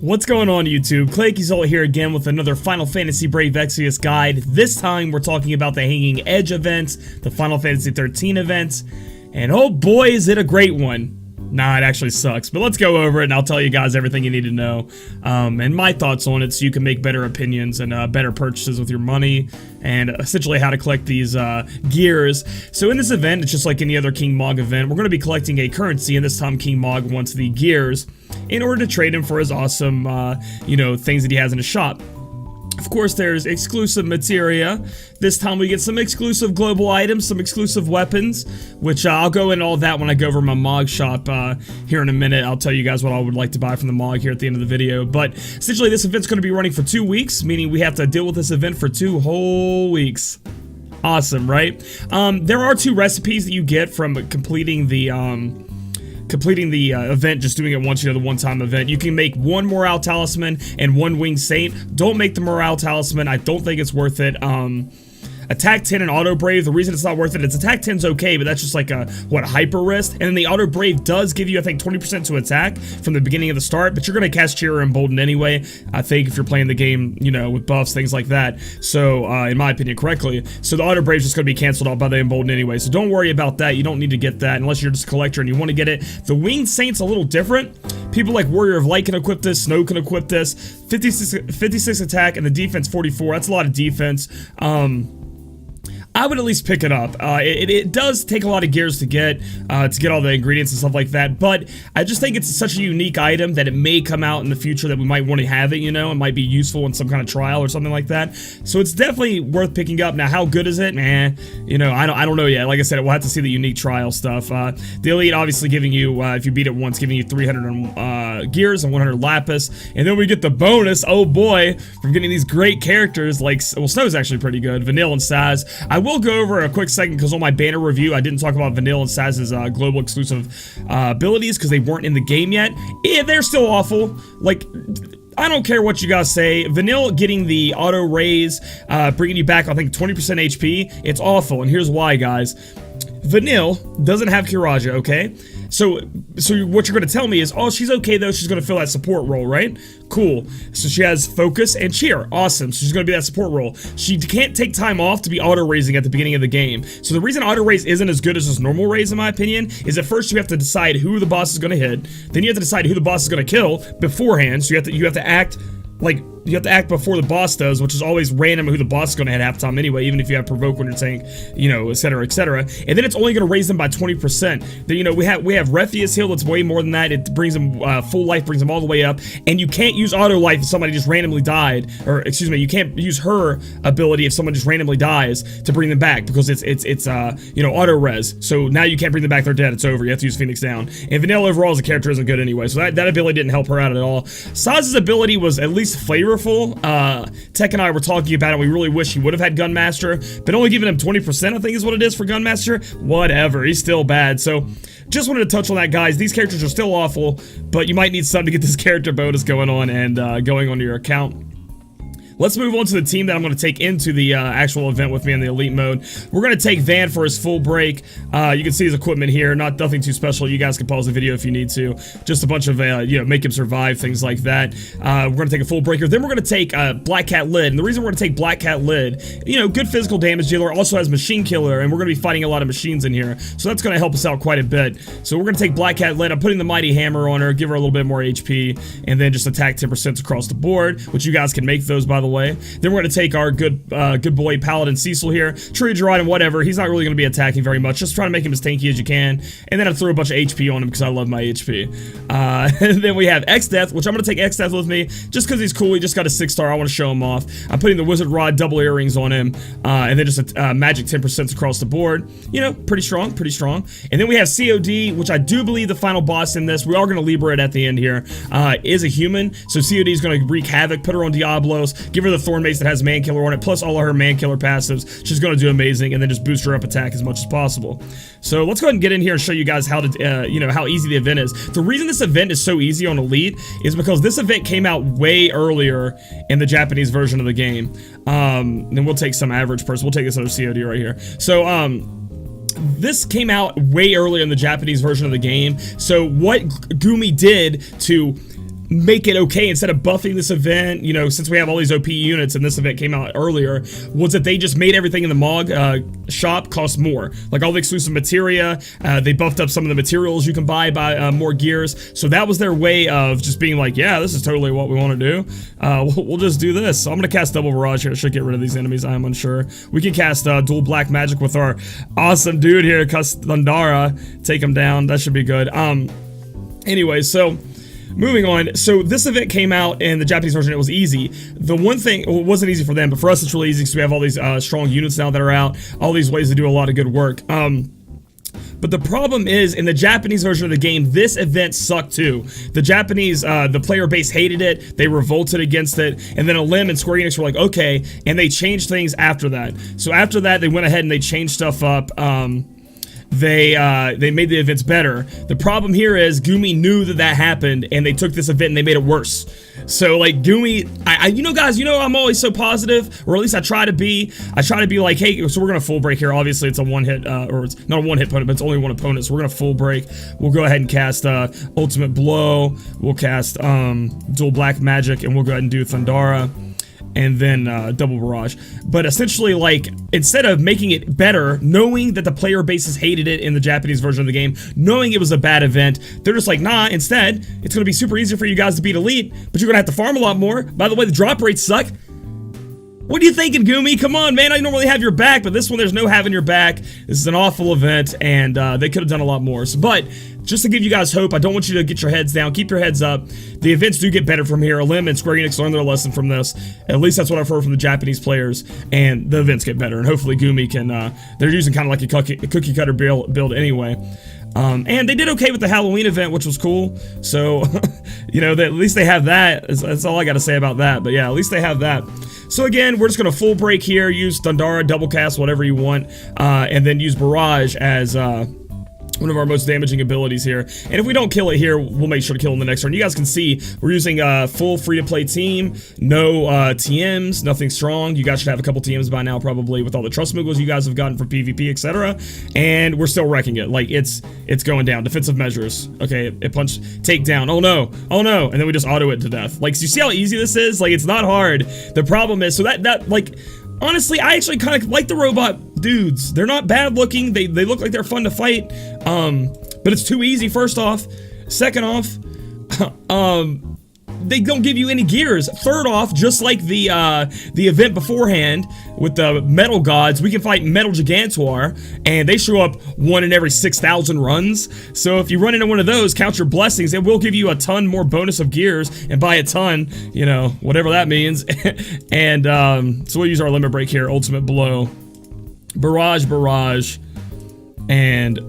What's going on, YouTube? Claykeysult here again with another Final Fantasy Brave Exvius guide. This time we're talking about the Hanging Edge events, the Final Fantasy 13 events, and oh boy is it a great one. Nah, it actually sucks, but let's go over it and I'll tell you guys everything you need to know, and my thoughts on it so you can make better opinions and better purchases with your money, and essentially how to collect these gears. So in this event, it's just like any other King Mog event. We're going to be collecting a currency, and this time King Mog wants the gears in order to trade him for his awesome, things that he has in his shop. Of course, there's exclusive materia. This time we get some exclusive global items, some exclusive weapons, which I'll go into all that when I go over my Mog Shop here in a minute. I'll tell you guys what I would like to buy from the Mog here at the end of the video. But essentially, this event's going to be running for 2 weeks, meaning we have to deal with this event for 2 whole weeks. Awesome, right? There are 2 recipes that you get from completing the event, just doing it once, the one-time event. You can make 1 morale talisman and 1 winged saint. Don't make the morale talisman. I don't think it's worth it. Attack 10 and auto brave. The reason it's not worth it, it's attack 10's okay, but that's just like a hyper wrist. And then the auto brave does give you, I think, 20% to attack from the beginning of the start, but you're gonna cast cheer or embolden anyway, I think, if you're playing the game, with buffs, things like that. So in my opinion, correctly. So the auto brave's just gonna be canceled out by the embolden anyway, so don't worry about that. You don't need to get that unless you're just a collector and you want to get it. The winged saint's a little different. People like Warrior of Light can equip this, Snow can equip this. 56 attack and the defense 44. That's a lot of defense. I would at least pick it up. It does take a lot of gears to get all the ingredients and stuff like that, but I just think it's such a unique item that it may come out in the future that we might want to have it, it might be useful in some kind of trial or something like that. So it's definitely worth picking up. Now, how good is it? I don't know yet. Like I said, we'll have to see the unique trial stuff. The Elite obviously giving you, if you beat it once, giving you 300 gears and 100 lapis, and then we get the bonus, oh boy, from getting these great characters like, well, Snow's actually pretty good, Vanille and Saz. I will go over a quick second because on my banner review I didn't talk about Vanille and Saz's global exclusive abilities because they weren't in the game yet. Yeah, they're still awful. Like, I don't care what you guys say. Vanille getting the auto raise, bringing you back, I think, 20% HP. It's awful, and here's why, guys. Vanille doesn't have Kiraja, okay? So what you're going to tell me is, oh, she's okay though, she's going to fill that support role, right? Cool. So she has focus and cheer. Awesome. So she's going to be that support role. She can't take time off to be auto-raising at the beginning of the game. So the reason auto-raise isn't as good as this normal raise, in my opinion, is at first you have to decide who the boss is going to hit. Then you have to decide who the boss is going to kill beforehand. So you have to act like, you have to act before the boss does, which is always random who the boss is going to hit half the time anyway, even if you have provoke when you're saying, etc., etc. And then it's only going to raise them by 20%. Then, we have Refius heal that's way more than that. It brings them full life, brings them all the way up. And you can't use auto life if somebody just randomly died, or excuse me, you can't use her ability if someone just randomly dies to bring them back because it's auto res. So now you can't bring them back. They're dead. It's over. You have to use Phoenix down. And Vanilla overall as a character isn't good anyway, so that ability didn't help her out at all. Saz's ability was at least flavorful. Tech and I were talking about it. We really wish he would have had Gunmaster, but only giving him 20%, I think, is what it is for Gunmaster. Whatever, he's still bad. So just wanted to touch on that, guys. These characters are still awful, but you might need something to get this character bonus going on and going onto your account. Let's move on to the team that I'm going to take into the actual event with me in the Elite mode. We're going to take Van for his full break. You can see his equipment here. Nothing too special. You guys can pause the video if you need to. Just a bunch of, make him survive, things like that. We're going to take a full breaker. Then we're going to take Black Cat Lid. And the reason we're going to take Black Cat Lid, good physical damage dealer, also has Machine Killer, and we're going to be fighting a lot of machines in here. So that's going to help us out quite a bit. So we're going to take Black Cat Lid. I'm putting the Mighty Hammer on her, give her a little bit more HP, and then just attack 10% across the board, which you guys can make those, by the way. Then we're going to take our good boy Paladin Cecil here. Tree Gerard and whatever. He's not really going to be attacking very much. Just try to make him as tanky as you can. And then I throw a bunch of HP on him because I love my HP. And then we have X-Death, which I'm going to take X-Death with me just because he's cool. He just got a 6-star. I want to show him off. I'm putting the Wizard Rod double earrings on him. And then just a magic 10% across the board. Pretty strong, pretty strong. And then we have COD, which I do believe the final boss in this, we are going to Libra it at the end here, is a human. So COD is going to wreak havoc, put her on Diablos, give her the Thorn Mace that has Man Killer on it, plus all of her Man Killer passives. She's going to do amazing, and then just boost her up attack as much as possible. So let's go ahead and get in here and show you guys how to, how easy the event is. The reason this event is so easy on Elite is because this event came out way earlier in the Japanese version of the game. Then we'll take some average person. We'll take this other COD right here. So, this came out way earlier in the Japanese version of the game. So what Gumi did to make it okay instead of buffing this event, you know, since we have all these OP units and this event came out earlier, was that they just made everything in the Mog shop cost more. Like all the exclusive materia, they buffed up some of the materials you can buy more gears. So that was their way of just being like, yeah, this is totally what we want to do. We'll just do this. So I'm going to cast Double Barrage here. It should get rid of these enemies. I am unsure. We can cast Dual Black Magic with our awesome dude here, Thundara. Take him down. That should be good. Anyway, so moving on, so this event came out in the Japanese version. It was easy. The one thing, well, it wasn't easy for them, but for us it's really easy because we have all these strong units now that are out, all these ways to do a lot of good work. But the problem is, in the Japanese version of the game, this event sucked too. The Japanese, the player base hated it, they revolted against it, and then Alim and Square Enix were like, okay, and they changed things after that. So after that, they went ahead and they changed stuff up. They made the events better. The problem here is Gumi knew that happened, and they took this event and they made it worse. So like Gumi, you know, guys, you know I'm always so positive, or at least I try to be. I try to be like, hey, so we're gonna full break here. Obviously, it's a one hit, or it's not a one hit opponent, but it's only one opponent. So we're gonna full break. We'll go ahead and cast Ultimate Blow. We'll cast Dual Black Magic, and we'll go ahead and do Thundara. And then Double Barrage. But essentially, like, instead of making it better, knowing that the player bases hated it in the Japanese version of the game, knowing it was a bad event, they're just like, nah, instead, it's gonna be super easy for you guys to beat Elite, but you're gonna have to farm a lot more. By the way, the drop rates suck. What are you thinking, Gumi? Come on, man, I normally have your back, but this one, there's no having your back. This is an awful event, and they could have done a lot more. So, but just to give you guys hope, I don't want you to get your heads down. Keep your heads up. The events do get better from here. Alim and Square Enix learned their lesson from this. At least that's what I've heard from the Japanese players. And the events get better. And hopefully Gumi can, they're using kind of like a cookie cutter build anyway. And they did okay with the Halloween event, which was cool. So, you know, at least they have that. That's all I got to say about that. But yeah, at least they have that. So again, we're just going to full break here. Use Thundara, double cast, whatever you want. And then use Barrage as one of our most damaging abilities here. And if we don't kill it here, we'll make sure to kill in the next turn. You guys can see we're using a full free-to-play team, no TMs, nothing strong. You guys should have a couple TMs by now probably with all the trust moogles you guys have gotten from PvP, etc. And we're still wrecking it. Like, it's going down. Defensive measures. Okay, it punched takedown. Oh no, oh no. And then we just auto it to death. Like, so you see how easy this is? Like, it's not hard. The problem is, so that like, honestly, I actually kind of like the robot dudes. They're not bad looking. They look like they're fun to fight. But it's too easy, first off. Second off, they don't give you any gears. Third off, just like the event beforehand with the metal gods, we can fight Metal Gigantor, and they show up 1 in every 6,000 runs. So if you run into one of those, count your blessings. It will give you a ton more bonus of gears, and by a ton, you know, whatever that means. And so we'll use our limit break here. Ultimate Blow, Barrage, and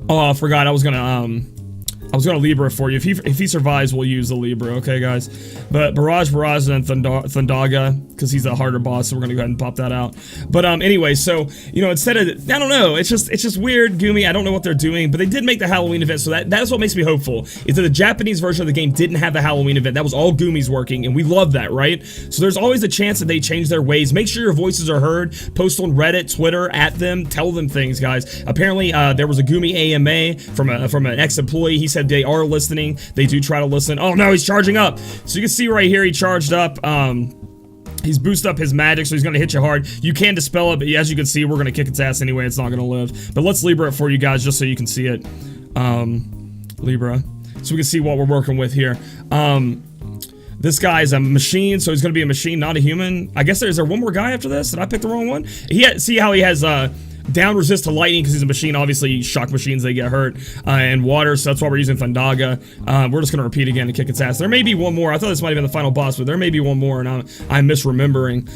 oh, I forgot. I was gonna Libra for you. If he survives, we'll use the Libra, okay, guys? But Barrage, and then Thundaga, because he's a harder boss, so we're gonna go ahead and pop that out. But anyway, so, you know, instead of, I don't know, it's just weird, Gumi. I don't know what they're doing, but they did make the Halloween event, so that's what makes me hopeful, is that the Japanese version of the game didn't have the Halloween event. That was all Gumi's working, and we love that, right? So there's always a chance that they change their ways. Make sure your voices are heard. Post on Reddit, Twitter, at them. Tell them things, guys. Apparently, there was a Gumi AMA from an ex-employee. He said they are listening. They do try to listen. Oh no, he's charging up. So you can see right here, he charged up. He's boosted up his magic, so he's gonna hit you hard. You can dispel it, but as you can see, we're gonna kick its ass anyway. It's not gonna live. But let's Libra it for you guys, just so you can see it. Libra, so we can see what we're working with here. This guy is a machine, so he's gonna be a machine, not a human. I guess is there one more guy after this? Did I pick the wrong one? See how he has down resist to lightning because he's a machine. Obviously, shock machines, they get hurt. And water, so that's why we're using Thundaga. We're just going to repeat again and kick its ass. There may be one more. I thought this might have been the final boss, but there may be one more, and I'm misremembering.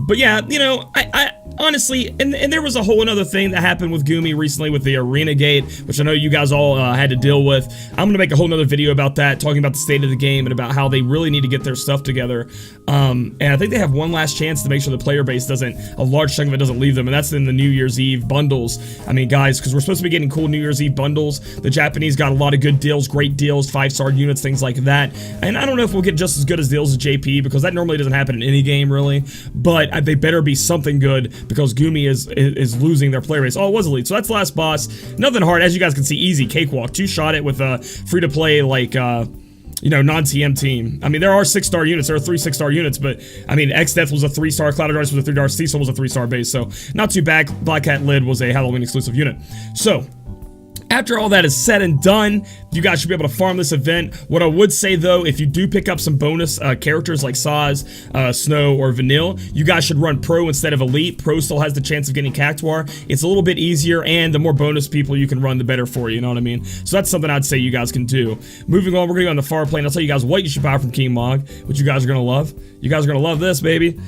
But yeah, you know, I honestly, and there was a whole another thing that happened with Gumi recently with the Arena Gate, which I know you guys all had to deal with. I'm going to make a whole nother video about that, talking about the state of the game and about how they really need to get their stuff together. And I think they have one last chance to make sure the player base a large chunk of it doesn't leave them, and that's in the New Year's Eve bundles. I mean, guys, because we're supposed to be getting cool New Year's Eve bundles. The Japanese got a lot of good deals, great deals, 5-star units, things like that. And I don't know if we'll get just as good as deals as JP, because that normally doesn't happen in any game, really. But they better be something good, because Gumi is losing their player base. Oh, it was Elite. So that's the last boss. Nothing hard. As you guys can see, easy cakewalk. Two-shot it with a free-to-play, like, you know, non-TM team. I mean, there are 6-star units. There are 3 6-star units, but I mean, X-Death was a 3-star, Cloud Artist was a 3-star, Cecil was a 3-star base, so not too bad. Black Cat Lid was a Halloween exclusive unit. So, after all that is said and done, you guys should be able to farm this event. What I would say though, if you do pick up some bonus characters like Saz, Snow, or Vanille, you guys should run Pro instead of Elite. Pro still has the chance of getting Cactuar. It's a little bit easier, and the more bonus people you can run, the better for you, you know what I mean? So that's something I'd say you guys can do. Moving on, we're gonna go on the far plane. I'll tell you guys what you should buy from King Mog, which you guys are gonna love. You guys are gonna love this, baby.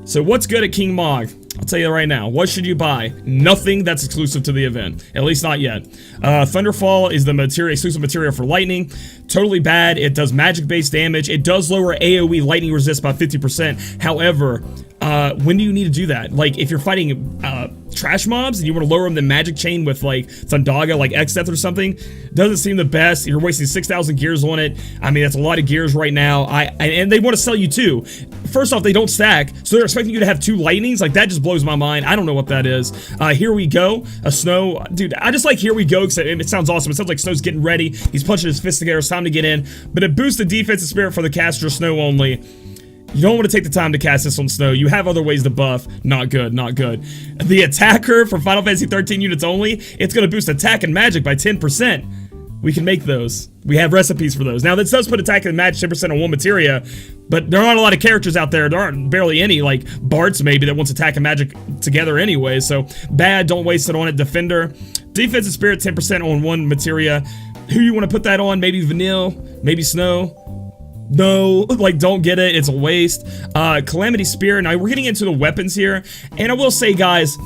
So what's good at King Mog? I'll tell you right now. What should you buy? Nothing that's exclusive to the event. At least not yet. Thunderfall is the exclusive material for lightning. Totally bad. It does magic-based damage. It does lower AoE lightning resist by 50%. However, when do you need to do that? Like, if you're fighting trash mobs and you want to lower them the magic chain with, like, Thundaga, like X-Death or something, doesn't seem the best. You're wasting 6,000 gears on it. I mean, that's a lot of gears right now. And they want to sell you two. First off, they don't stack, so they're expecting you to have 2 lightnings. Like, that just blows my mind. I don't know what that is. Here we go. A Snow. Dude, I just like Here We Go because it sounds awesome. It sounds like Snow's getting ready. He's punching his fist together. It's time to get in. But it boosts the defensive spirit for the caster Snow only. You don't want to take the time to cast this on Snow. You have other ways to buff. Not good, not good. The attacker for Final Fantasy 13 units only, it's going to boost attack and magic by 10%. We can make those. We have recipes for those. Now, this does put attack and magic 10% on one materia, but there aren't a lot of characters out there. There aren't barely any, like Bart's maybe, that wants attack and magic together anyway. So, bad, don't waste it on it. Defender. Defensive spirit 10% on one materia. Who you want to put that on? Maybe Vanille, maybe Snow. No, like, don't get it. It's a waste. Calamity Spear. Now, we're getting into the weapons here. And I will say, guys,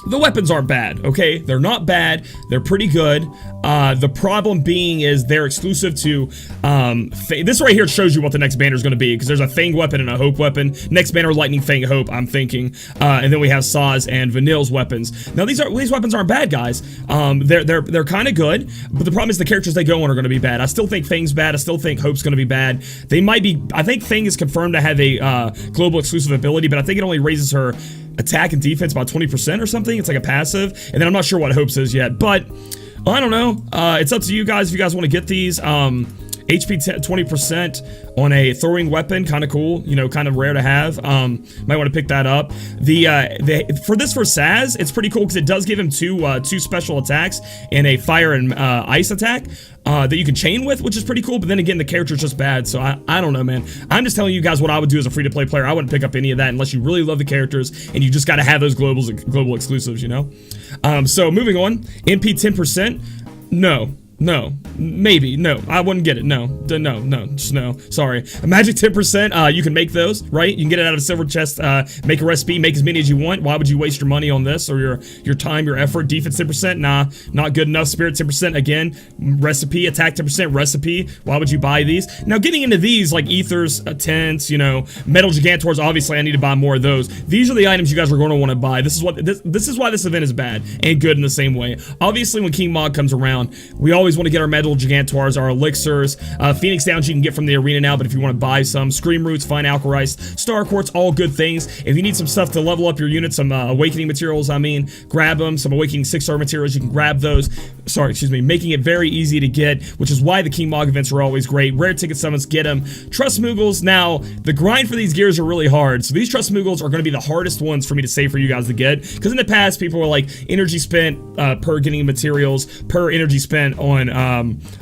the weapons aren't bad, okay? They're not bad. They're pretty good. The problem being is they're exclusive to, this right here shows you what the next banner is going to be, because there's a Fang weapon and a Hope weapon. Next banner, Lightning Fang Hope, I'm thinking. And then we have Saz and Vanille's weapons. Now, these weapons aren't bad, guys. They're kind of good, but the problem is the characters they go on are going to be bad. I still think Fang's bad. I still think Hope's going to be bad. They might be, I think Fang is confirmed to have a global exclusive ability, but I think it only raises her attack and defense by 20% or something. It's like a passive. And then I'm not sure what Hope's is yet, but I don't know. It's up to you guys if you guys want to get these. HP 20% on a throwing weapon, kind of cool, you know, kind of rare to have. Might want to pick that up. For Saz, it's pretty cool because it does give him two special attacks and a fire and ice attack that you can chain with, which is pretty cool. But then again, the character's just bad, so I don't know, man. I'm just telling you guys what I would do as a free-to-play player. I wouldn't pick up any of that unless you really love the characters and you just got to have those global exclusives, you know. So moving on, MP 10%, no, maybe, no, I wouldn't get it, no, just no, sorry. A magic 10%, you can make those, right? You can get it out of a silver chest, make a recipe, make as many as you want. Why would you waste your money on this, or your time, your effort? Defense 10%, nah, not good enough. Spirit 10%, again, recipe. Attack 10%, recipe. Why would you buy these? Now, getting into these, like Ethers, Tents, you know, Metal Gigantors, obviously I need to buy more of those. These are the items you guys are going to want to buy. This is why this event is bad, and good in the same way. Obviously, when King Mog comes around, we always want to get our Metal Gigantors, our elixirs, Phoenix Downs you can get from the arena now, but if you want to buy some, Scream Roots, Fine Alkarice, Star Quartz, all good things. If you need some stuff to level up your unit, some Awakening materials, I mean, grab them. Some Awakening 6-star materials, you can grab those. Sorry, excuse me, making it very easy to get, which is why the King Mog events are always great. Rare ticket summons, get them. Trust Moogles, now, the grind for these gears are really hard, so these Trust Moogles are going to be the hardest ones for me to save for you guys to get, because in the past, people were like, energy spent per getting materials, per energy spent on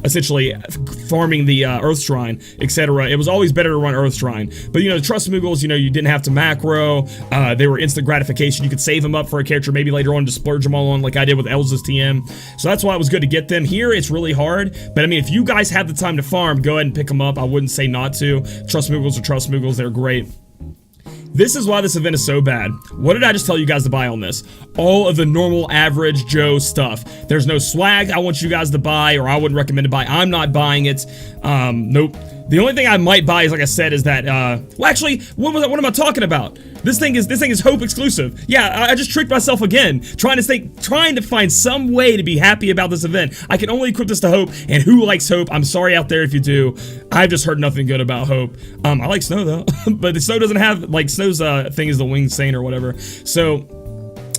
essentially farming the Earth Shrine, etc. It was always better to run Earth Shrine. But, you know, the Trust Moogles, you know, you didn't have to macro. They were instant gratification. You could save them up for a character, maybe later on to splurge them all on, like I did with Elza's TM. So that's why it was good to get them. Here, it's really hard. But, I mean, if you guys have the time to farm, go ahead and pick them up. I wouldn't say not to. Trust Moogles are Trust Moogles. They're great. This is why this event is so bad. What did I just tell you guys to buy on this? All of the normal average Joe stuff. There's no swag I want you guys to buy, or I wouldn't recommend to buy. I'm not buying it. Nope. The only thing I might buy is, like I said, is that, well, actually, what am I talking about? This thing is Hope exclusive. Yeah, I just tricked myself again, trying to find some way to be happy about this event. I can only equip this to Hope, and who likes Hope? I'm sorry out there if you do. I've just heard nothing good about Hope. I like Snow, though, but the Snow doesn't have, like, Snow's, thing is the Winged Saint or whatever, so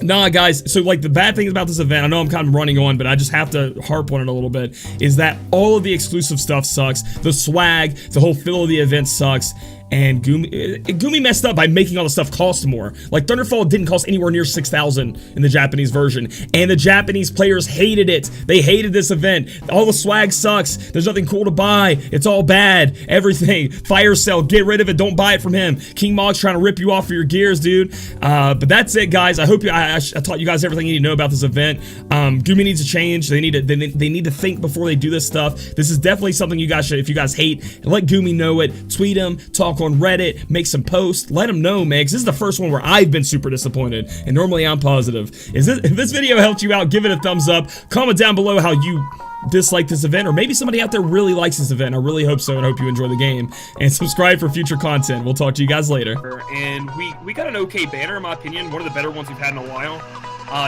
Nah, guys, so like the bad thing about this event, I know I'm kind of running on, but I just have to harp on it a little bit, is that all of the exclusive stuff sucks. The swag, the whole feel of the event sucks. And Gumi messed up by making all the stuff cost more. Like, Thunderfall didn't cost anywhere near 6,000 in the Japanese version. And the Japanese players hated it. They hated this event. All the swag sucks. There's nothing cool to buy. It's all bad. Everything. Fire Cell, get rid of it. Don't buy it from him. King Mog's trying to rip you off for your gears, dude. But that's it, guys. I hope I taught you guys everything you need to know about this event. Gumi needs to change. They need to think before they do this stuff. This is definitely something you guys should, if you guys hate, let Gumi know it. Tweet him. Talk on Reddit, make some posts, let them know, man, because this is the first one where I've been super disappointed, and normally I'm positive. If this video helped you out, give it a thumbs up. Comment down below how you dislike this event, or maybe somebody out there really likes this event. I really hope so, and hope you enjoy the game. And subscribe for future content. We'll talk to you guys later. And we got an okay banner, in my opinion, one of the better ones we've had in a while,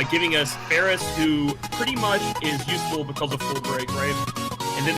giving us Ferris, who pretty much is useful because of full break, right?